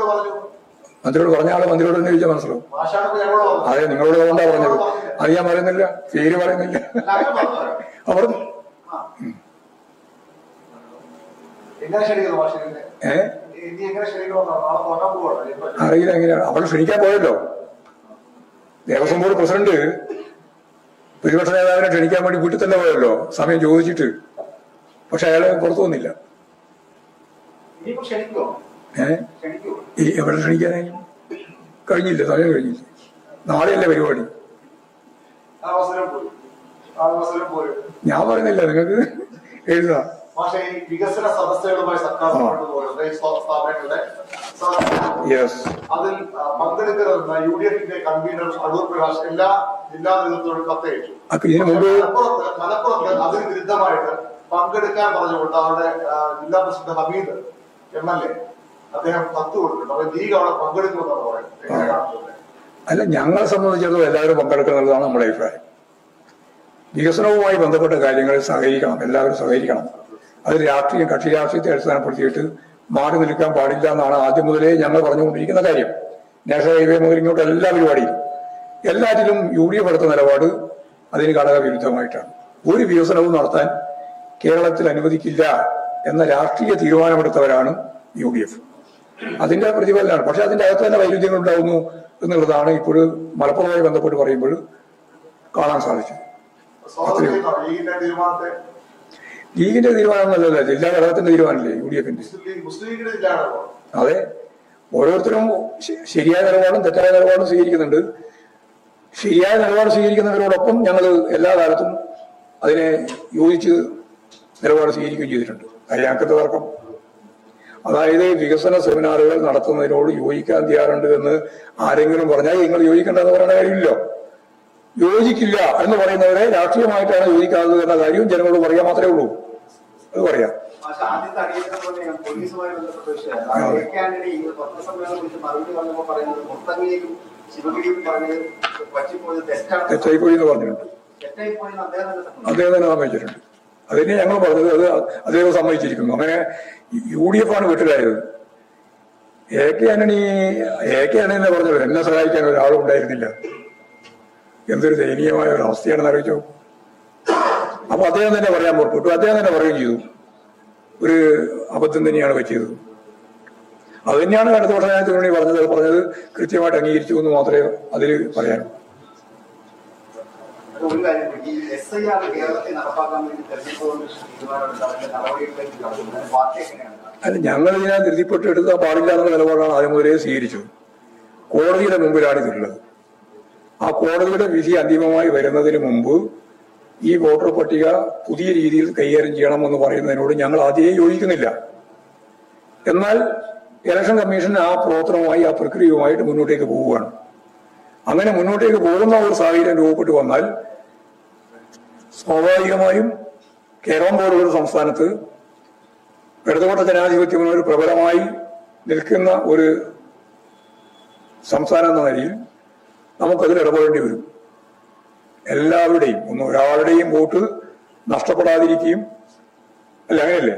മന്ത്രിയോട് പറഞ്ഞ ആള് മന്ത്രിയോട് തന്നെ ചോദിച്ചാൽ മനസ്സിലാവും. മാഷാണ് ഇപ്പൊ ഞങ്ങളോട് പറഞ്ഞത്. അതെ, നിങ്ങളോട് അതുകൊണ്ടാ പറഞ്ഞത്. അത് ഞാൻ പറയുന്നില്ല, പേര് പറയുന്നില്ല. അല്ല, അങ്ങനെ പറഞ്ഞോ? അവർ എങ്ങനെ ക്ഷണിക്കുന്നു മാഷിനെ? ഇനി എങ്ങനെ ക്ഷണിക്കണമെന്നോ? നാളെ തുടങ്ങാൻ പോവാണ്. അറിയില്ല എങ്ങനെയാണ്. അവൾ ക്ഷണിക്കാൻ പോയല്ലോ. ദേവസ്വം ബോർഡ് പ്രസിഡന്റ് പ്രതിപക്ഷ നേതാവിനെ ക്ഷണിക്കാൻ വേണ്ടി വീട്ടിൽ തന്നെ പോയല്ലോ, സമയം ചോദിച്ചിട്ട്. പക്ഷെ അയാള് പുറത്തു വന്നില്ല. ഇനിയിപ്പോ ക്ഷണിക്കുമോ? ക്ഷണിക്കുമോ? എവിടെ ക്ഷണിക്കാനായി? കഴിഞ്ഞില്ല, സമയം കഴിഞ്ഞില്ല. നാളെയല്ലേ പരിപാടി. അവസരം പോയി. ഞാൻ പറയുന്നില്ല, നിങ്ങൾക്ക് എഴുതാം. പക്ഷേ ഈ വികസന സദസ്സുകളുമായി സർക്കാർ സ്ഥാപനങ്ങളുടെ അതിൽ പങ്കെടുക്കരുതെന്ന UDF കൺവീനർ അടൂർ പ്രകാശ് എല്ലാ ജില്ലാ നേതൃത്വത്തോടും കത്തയച്ചു. മലപ്പുറത്ത് അതിന് വിരുദ്ധമായിട്ട് പങ്കെടുക്കാൻ പറഞ്ഞുകൊണ്ട് അവരുടെ ജില്ലാ പ്രസിഡന്റ് ഹമീദ് MLA അദ്ദേഹം കത്ത് കൊടുത്തിട്ടുണ്ട്. അപ്പൊ ലീഗ് അവിടെ പങ്കെടുക്കുമെന്നാണ് പറയുന്നത്. അല്ല, ഞങ്ങളെ സംബന്ധിച്ചിടത്തോളം എല്ലാവരും പങ്കെടുക്കുന്നുള്ളതാണ് നമ്മുടെ അഭിപ്രായം. വികസനവുമായി ബന്ധപ്പെട്ട കാര്യങ്ങളിൽ സഹകരിക്കണം, എല്ലാവരും സഹകരിക്കണം. അത് രാഷ്ട്രീയം, കക്ഷി രാഷ്ട്രീയത്തെ അടിസ്ഥാനപ്പെടുത്തിയിട്ട് മാറി നിൽക്കാൻ പാടില്ല എന്നാണ് ആദ്യം മുതലേ ഞങ്ങൾ പറഞ്ഞുകൊണ്ടിരിക്കുന്ന കാര്യം. നാഷണൽ ഹൈവേ മുതൽ ഇങ്ങോട്ട് എല്ലാ പരിപാടിയിലും എല്ലാറ്റിലും UDF എടുത്ത നിലപാട് അതിന് ഘടകവിരുദ്ധമായിട്ടാണ്. ഒരു വികസനവും നടത്താൻ കേരളത്തിൽ അനുവദിക്കില്ല എന്ന രാഷ്ട്രീയ തീരുമാനമെടുത്തവരാണ് UDF. അതിന്റെ പ്രതിഫലനമാണ്. പക്ഷെ അതിന്റെ അകത്ത് തന്നെ വൈരുദ്ധ്യങ്ങൾ ഉണ്ടാവുന്നു എന്നുള്ളതാണ് ഇപ്പോഴും മലപ്പുറവുമായി ബന്ധപ്പെട്ട് പറയുമ്പോൾ കാണാൻ സാധിച്ചത്. ലീഗിന്റെ തീരുമാനമൊന്നുമല്ലല്ലോ, ജില്ലാ ഘടകത്തിന്റെ തീരുമാനമല്ലേ UDFന്റെ. അതെ, ഓരോരുത്തരും ശരിയായ നിലപാടും തെറ്റായ നിലപാടും സ്വീകരിക്കുന്നുണ്ട്. ശരിയായ നിലപാട് സ്വീകരിക്കുന്നവരോടൊപ്പം ഞങ്ങൾ എല്ലാ കാലത്തും അതിനെ യോജിച്ച് നിലപാട് സ്വീകരിക്കുകയും ചെയ്തിട്ടുണ്ട്. അതിനകത്ത് തർക്കം. അതായത് വികസന സെമിനാറുകൾ നടത്തുന്നതിനോട് യോജിക്കാൻ തയ്യാറുണ്ട് എന്ന് ആരെങ്കിലും പറഞ്ഞാൽ നിങ്ങൾ യോജിക്കേണ്ടെന്ന് പറയുന്ന കാര്യമില്ലല്ലോ. യോജിക്കില്ല എന്ന് പറയുന്നവരെ രാഷ്ട്രീയമായിട്ടാണ് യോജിക്കാത്തത് എന്ന കാര്യവും ജനങ്ങളോട് പറയാൻ മാത്രമേ ഉള്ളൂ. അത് പറയാം. ആദ്യത്തെ അടിയന്തര പോലീസുമായി ബന്ധപ്പെട്ട വിഷയമാണ്. പത്രസമ്മേളനം കുറിച്ച് മറുപടി പറഞ്ഞപ്പോൾ പറയുന്നത് മുത്തങ്ങയിലും ശിവഗിരിയും പറഞ്ഞത് പറ്റിപ്പോയത് തെറ്റായിപ്പോയി എന്ന് പറഞ്ഞിട്ടുണ്ട്. തെറ്റായിപ്പോയെന്ന് അദ്ദേഹം തന്നെ സമ്മതിച്ചിട്ടുണ്ട്. അതിനെ ഞങ്ങൾ പറഞ്ഞത് അത് അദ്ദേഹം സമ്മതിച്ചിരിക്കുന്നു. അങ്ങനെ UDF ആണ് വീട്ടിലായത്. AK ആന്റണി എന്ന് പറഞ്ഞത് എന്നെ സഹായിക്കാൻ ഒരാളും ഉണ്ടായിരുന്നില്ല. എന്തൊരു ദയനീയമായ ഒരു അവസ്ഥയാണെന്ന് അറിയിച്ചോ. അപ്പൊ അദ്ദേഹം തന്നെ പറയാൻ പുറപ്പെട്ടു. അദ്ദേഹം തന്നെ പറയുകയും ചെയ്തു, ഒരു അബദ്ധം തന്നെയാണ് പറ്റിയത്. അത് തന്നെയാണ് അടുത്ത വർഷത്തിന് വേണ്ടി പറഞ്ഞത് കൃത്യമായിട്ട് അംഗീകരിച്ചു എന്ന് മാത്രമേ അതിൽ പറയാനുള്ളൂ. ഒരു കാര്യം, ഈ SIR കേരളത്തിൽ നടപ്പാക്കാൻ വേണ്ടി തെരഞ്ഞെടുപ്പ് പാർട്ടി എങ്ങനെയാണ്? അല്ല, ഞങ്ങൾ ഇതിനകത്ത് ധൃതിപ്പെട്ട് എടുക്കാൻ പാടില്ല എന്നുള്ള നിലപാടാണ് ആദ്യം മുതലേ സ്വീകരിച്ചത്. കോടതിയുടെ മുമ്പിലാണ് ഇതുള്ളത്. ആ കോടതിയുടെ വിധി അന്തിമമായി വരുന്നതിന് മുമ്പ് ഈ വോട്ടർ പട്ടിക പുതിയ രീതിയിൽ കൈകാര്യം ചെയ്യണമെന്ന് പറയുന്നതിനോട് ഞങ്ങൾ ആദ്യമേ യോജിക്കുന്നില്ല. എന്നാൽ ഇലക്ഷൻ കമ്മീഷൻ ആ പ്രവർത്തനവുമായി, ആ പ്രക്രിയയുമായിട്ട് മുന്നോട്ടേക്ക് പോവുകയാണ്. അങ്ങനെ മുന്നോട്ടേക്ക് പോകുന്ന ഒരു സാഹചര്യം രൂപപ്പെട്ടു വന്നാൽ സ്വാഭാവികമായും കേരളം പോലുള്ള സംസ്ഥാനത്ത് ഇടതുപക്ഷ ജനാധിപത്യം ഒരു പ്രബലമായി നിൽക്കുന്ന ഒരു സംസ്ഥാനം എന്ന നിലയിൽ നമുക്കതിൽ ഇടപെടേണ്ടി വരും. എല്ലാവരുടെയും, ഒരാളുടെയും വോട്ട് നഷ്ടപ്പെടാതിരിക്കുകയും, അല്ല അങ്ങനെയല്ലേ,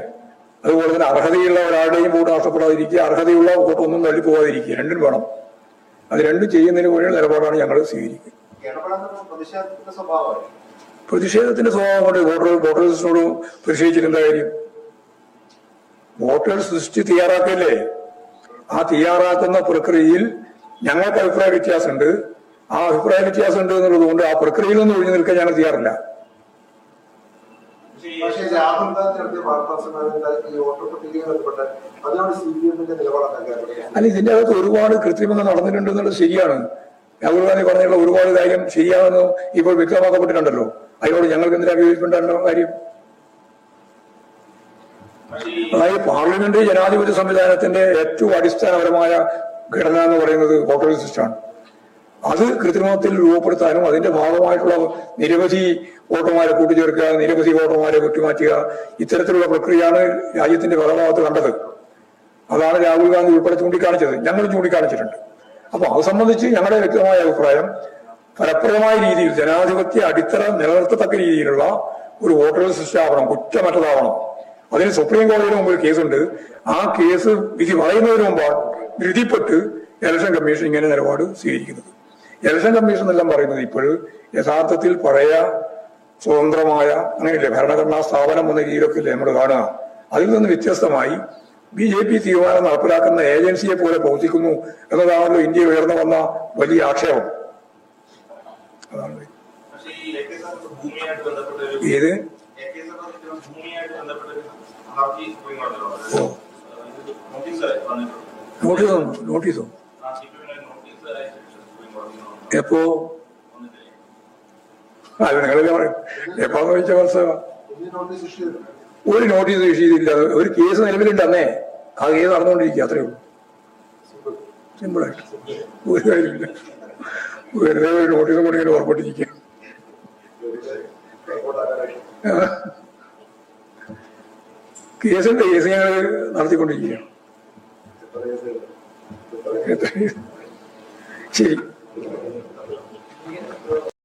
അതുപോലെ തന്നെ അർഹതയുള്ള ഒരാളുടെയും വോട്ട് നഷ്ടപ്പെടാതിരിക്കുക, അർഹതയുള്ള വോട്ട് ഒന്നും തള്ളിപ്പോകാതിരിക്കുക, രണ്ടും വേണം. അത് രണ്ടും ചെയ്യുന്നതിന് വേണ്ടിയുള്ള നിലപാടാണ് ഞങ്ങൾ സ്വീകരിക്കുക. പ്രതിഷേധത്തിന്റെ സ്വഭാവം കൊണ്ട് വോട്ടേഴ്സിനോട് പ്രതിഷേധിച്ചിട്ട് എന്താ കാര്യം? വോട്ടേഴ്സ് ലിസ്റ്റ് തയ്യാറാക്കല്ലേ? ആ തയ്യാറാക്കുന്ന പ്രക്രിയയിൽ ഞങ്ങൾക്ക് അഭിപ്രായ വ്യത്യാസമുണ്ട്. ആ അഭിപ്രായ വ്യത്യാസം ഉണ്ട് എന്നുള്ളത് കൊണ്ട് ആ പ്രക്രിയയിൽ നിന്ന് ഒഴിഞ്ഞു നിൽക്കാൻ ഞങ്ങൾ തയ്യാറില്ല. അല്ല, ഇതിന്റെ അകത്ത് ഒരുപാട് കൃത്രിമങ്ങൾ നടന്നിട്ടുണ്ട് എന്നുള്ളത് ശരിയാണ്. രാഹുൽ ഗാന്ധി പറഞ്ഞുള്ള ഒരുപാട് കാര്യം ശരിയാണെന്ന് ഇപ്പോൾ വ്യക്തമാക്കപ്പെട്ടിട്ടുണ്ടല്ലോ. അതിനോട് ഞങ്ങൾക്ക് എന്തിനാ വിയോജിപ്പുണ്ടോ കാര്യം? അതായത് പാർലമെന്ററി ജനാധിപത്യ സംവിധാനത്തിന്റെ ഏറ്റവും അടിസ്ഥാനപരമായ ഘടന എന്ന് പറയുന്നത് വോട്ടർ ലിസ്റ്റാണ്. അത് കൃത്രിമത്തിൽ രൂപപ്പെടുത്താനും അതിന്റെ ഭാഗമായിട്ടുള്ള നിരവധി വോട്ടർമാരെ കൂട്ടിച്ചേർക്കുക, നിരവധി വോട്ടർമാരെ വെട്ടിമാറ്റുക, ഇത്തരത്തിലുള്ള പ്രക്രിയയാണ് രാജ്യത്തിന്റെ പല ഭാഗത്ത് കണ്ടത്. അതാണ് രാഹുൽ ഗാന്ധി ഉൾപ്പെടെ ചൂണ്ടിക്കാണിച്ചത്, ഞങ്ങളും ചൂണ്ടിക്കാണിച്ചിട്ടുണ്ട്. അപ്പൊ അത് സംബന്ധിച്ച് ഞങ്ങളുടെ വ്യക്തമായ അഭിപ്രായം, ഫലപ്രദമായ രീതിയിൽ ജനാധിപത്യ അടിത്തറ നിലനിർത്തത്തക്ക രീതിയിലുള്ള ഒരു വോട്ടർ ലിസ്റ്റ് ആവണം, കുറ്റമറ്റതാവണം. അതിന് സുപ്രീം കോടതിയുടെ മുമ്പിൽ കേസുണ്ട്. ആ കേസ് വിധി പറയുന്നതിന് മുമ്പാണ് ധൃതിപ്പെട്ട് ഇലക്ഷൻ കമ്മീഷൻ ഇങ്ങനെ നിലപാട് സ്വീകരിക്കുന്നത്. ഇലക്ഷൻ കമ്മീഷൻ എന്നെല്ലാം പറയുന്നത് ഇപ്പോൾ യഥാർത്ഥത്തിൽ പഴയ സ്വതന്ത്രമായ അങ്ങനെയല്ലേ ഭരണഘടനാ സ്ഥാപനം എന്ന രീതിയിലൊക്കെ അല്ലേ നമ്മൾ കാണുക. അതിൽ നിന്ന് വ്യത്യസ്തമായി BJP തീരുമാനം നടപ്പിലാക്കുന്ന ഏജൻസിയെ പോലെ പ്രവർത്തിക്കുന്നു എന്നതാണല്ലോ ഇന്ത്യ ഉയർന്നു വന്ന വലിയ ആക്ഷേപം. അതാണ് ഏത് നോട്ടീസോ എപ്പോ അല്ല നിങ്ങളല്ലേ പറയും എപ്പോന്ന് ചോദിച്ച മനസ്സിലാ. ഒരു നോട്ടീസ് ഇഷ്യൂ ചെയ്തില്ല. ഒരു കേസ് നിലവിലുണ്ട് അന്നേ. ആ കേസ് നടന്നുകൊണ്ടിരിക്കുക, അത്രേ ഉള്ളൂ. സിമ്പിളായിട്ട് ഒരു കാര്യമില്ല. വെറുതെ ഒരു നോട്ടീസ് കൂടി ഇങ്ങനെ ഉറപ്പിട്ടിരിക്കുക. കേസുണ്ട്, കേസ് ഞങ്ങൾ നടത്തിക്കൊണ്ടിരിക്കുക. ശരി.